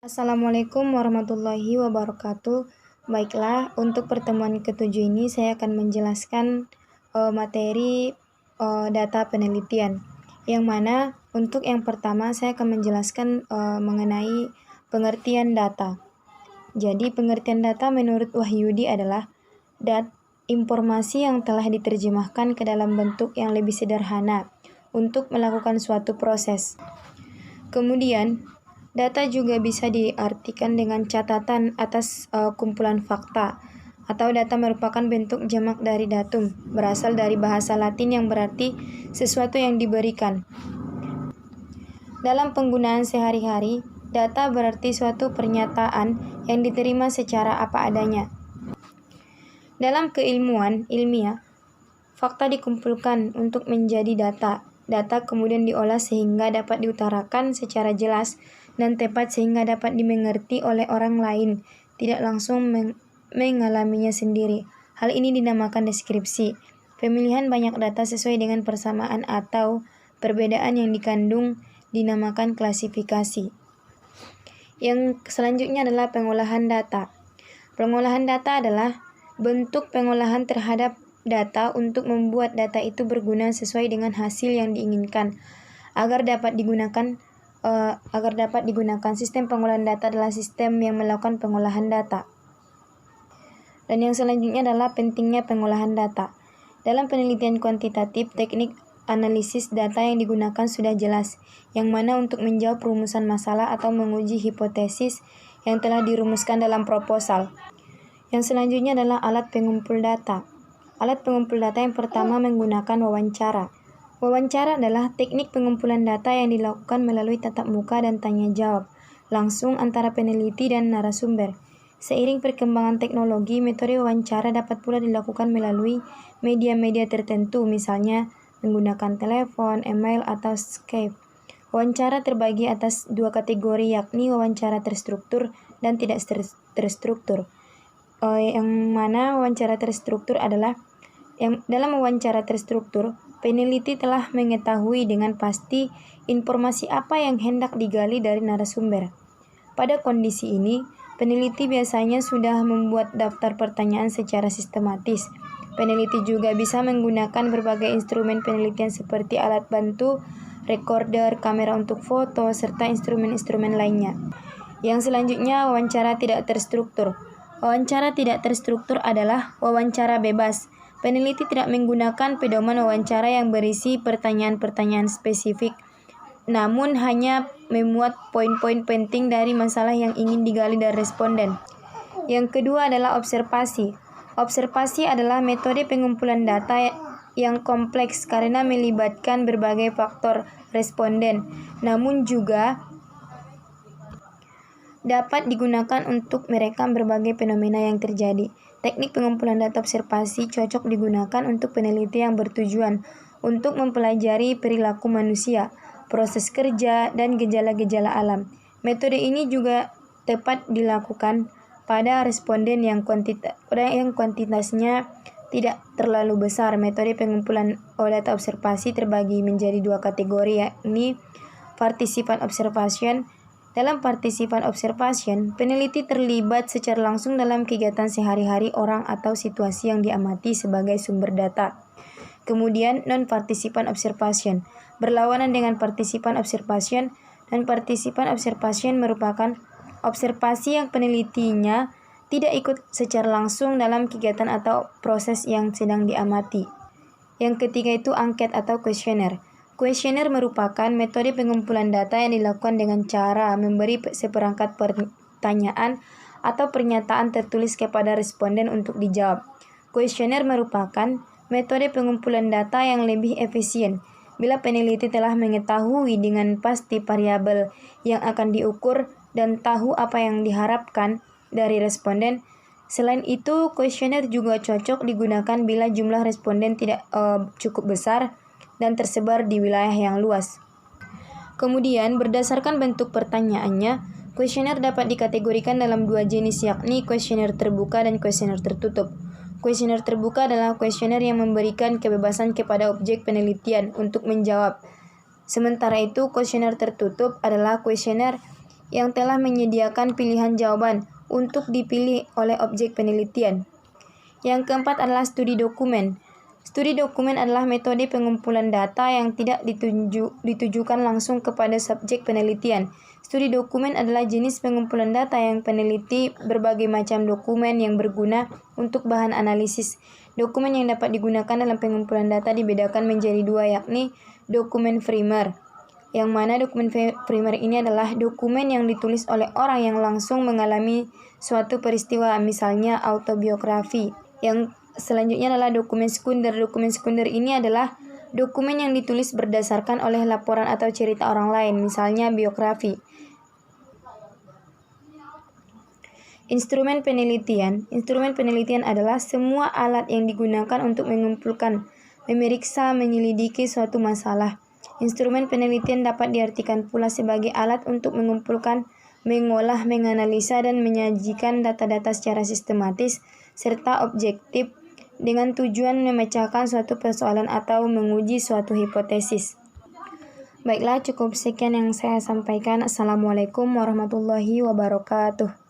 Assalamualaikum warahmatullahi wabarakatuh. Baiklah, untuk pertemuan ketujuh ini saya akan menjelaskan materi data penelitian. Yang mana untuk yang pertama saya akan menjelaskan mengenai pengertian data. Jadi pengertian data menurut Wahyudi adalah informasi yang telah diterjemahkan ke dalam bentuk yang lebih sederhana untuk melakukan suatu proses. Kemudian, data juga bisa diartikan dengan catatan atas kumpulan fakta, atau data merupakan bentuk jamak dari datum, berasal dari bahasa Latin yang berarti sesuatu yang diberikan. Dalam penggunaan sehari-hari, data berarti suatu pernyataan yang diterima secara apa adanya. Dalam keilmuan ilmiah, fakta dikumpulkan untuk menjadi data. Data kemudian diolah sehingga dapat diutarakan secara jelas dan tepat sehingga dapat dimengerti oleh orang lain, tidak langsung mengalaminya sendiri. Hal ini dinamakan deskripsi. Pemilihan banyak data sesuai dengan persamaan atau perbedaan yang dikandung dinamakan klasifikasi. Yang selanjutnya adalah pengolahan data. Pengolahan data adalah bentuk pengolahan terhadap data untuk membuat data itu berguna sesuai dengan hasil yang diinginkan. Agar dapat digunakan sistem pengolahan data adalah sistem yang melakukan pengolahan data. Dan yang selanjutnya adalah pentingnya pengolahan data. Dalam penelitian kuantitatif, teknik analisis data yang digunakan sudah jelas, yang mana untuk menjawab rumusan masalah atau menguji hipotesis yang telah dirumuskan dalam proposal. Yang selanjutnya adalah alat pengumpul data. Alat pengumpul data yang pertama menggunakan wawancara. Wawancara adalah teknik pengumpulan data yang dilakukan melalui tatap muka dan tanya jawab langsung antara peneliti dan narasumber. Seiring perkembangan teknologi, metode wawancara dapat pula dilakukan melalui media-media tertentu, misalnya menggunakan telepon, email, atau Skype. Wawancara terbagi atas dua kategori, yakni wawancara terstruktur dan tidak terstruktur. Yang mana wawancara terstruktur adalah dalam wawancara terstruktur, peneliti telah mengetahui dengan pasti informasi apa yang hendak digali dari narasumber. Pada kondisi ini, peneliti biasanya sudah membuat daftar pertanyaan secara sistematis. Peneliti juga bisa menggunakan berbagai instrumen penelitian seperti alat bantu, recorder, kamera untuk foto, serta instrumen-instrumen lainnya. Yang selanjutnya, wawancara tidak terstruktur. Wawancara tidak terstruktur adalah wawancara bebas. Peneliti tidak menggunakan pedoman wawancara yang berisi pertanyaan-pertanyaan spesifik, namun hanya memuat poin-poin penting dari masalah yang ingin digali dari responden. Yang kedua adalah observasi. Observasi adalah metode pengumpulan data yang kompleks karena melibatkan berbagai faktor responden, namun juga dapat digunakan untuk merekam berbagai fenomena yang terjadi. Teknik pengumpulan data observasi cocok digunakan untuk peneliti yang bertujuan untuk mempelajari perilaku manusia, proses kerja, dan gejala-gejala alam. Metode ini juga tepat dilakukan pada responden yang kuantitasnya tidak terlalu besar. Metode pengumpulan data observasi terbagi menjadi dua kategori, yakni partisipan observation. Dalam partisipan observation, peneliti terlibat secara langsung dalam kegiatan sehari-hari orang atau situasi yang diamati sebagai sumber data. Kemudian, non-partisipan observation berlawanan dengan partisipan observation, dan partisipan observation merupakan observasi yang penelitinya tidak ikut secara langsung dalam kegiatan atau proses yang sedang diamati. Yang ketiga itu angket atau kuesioner. Kuesioner merupakan metode pengumpulan data yang dilakukan dengan cara memberi seperangkat pertanyaan atau pernyataan tertulis kepada responden untuk dijawab. Kuesioner merupakan metode pengumpulan data yang lebih efisien bila peneliti telah mengetahui dengan pasti variabel yang akan diukur dan tahu apa yang diharapkan dari responden. Selain itu, kuesioner juga cocok digunakan bila jumlah responden tidak cukup besar dan tersebar di wilayah yang luas. Kemudian, berdasarkan bentuk pertanyaannya, kuesioner dapat dikategorikan dalam dua jenis, yakni kuesioner terbuka dan kuesioner tertutup. Kuesioner terbuka adalah kuesioner yang memberikan kebebasan kepada objek penelitian untuk menjawab. Sementara itu, kuesioner tertutup adalah kuesioner yang telah menyediakan pilihan jawaban untuk dipilih oleh objek penelitian. Yang keempat adalah studi dokumen. Studi dokumen adalah metode pengumpulan data yang tidak ditujukan langsung kepada subjek penelitian. Studi dokumen adalah jenis pengumpulan data yang peneliti berbagai macam dokumen yang berguna untuk bahan analisis. Dokumen yang dapat digunakan dalam pengumpulan data dibedakan menjadi dua, yakni dokumen primer, yang mana dokumen primer ini adalah dokumen yang ditulis oleh orang yang langsung mengalami suatu peristiwa, misalnya autobiografi. Yang selanjutnya adalah dokumen sekunder. Dokumen sekunder ini adalah dokumen yang ditulis berdasarkan oleh laporan atau cerita orang lain, misalnya biografi. Instrumen penelitian. Instrumen penelitian adalah semua alat yang digunakan untuk mengumpulkan, memeriksa, menyelidiki suatu masalah. Instrumen penelitian dapat diartikan pula sebagai alat untuk mengumpulkan, mengolah, menganalisa, dan menyajikan data-data secara sistematis serta objektif dengan tujuan memecahkan suatu persoalan atau menguji suatu hipotesis. Baiklah, cukup sekian yang saya sampaikan. Assalamualaikum warahmatullahi wabarakatuh.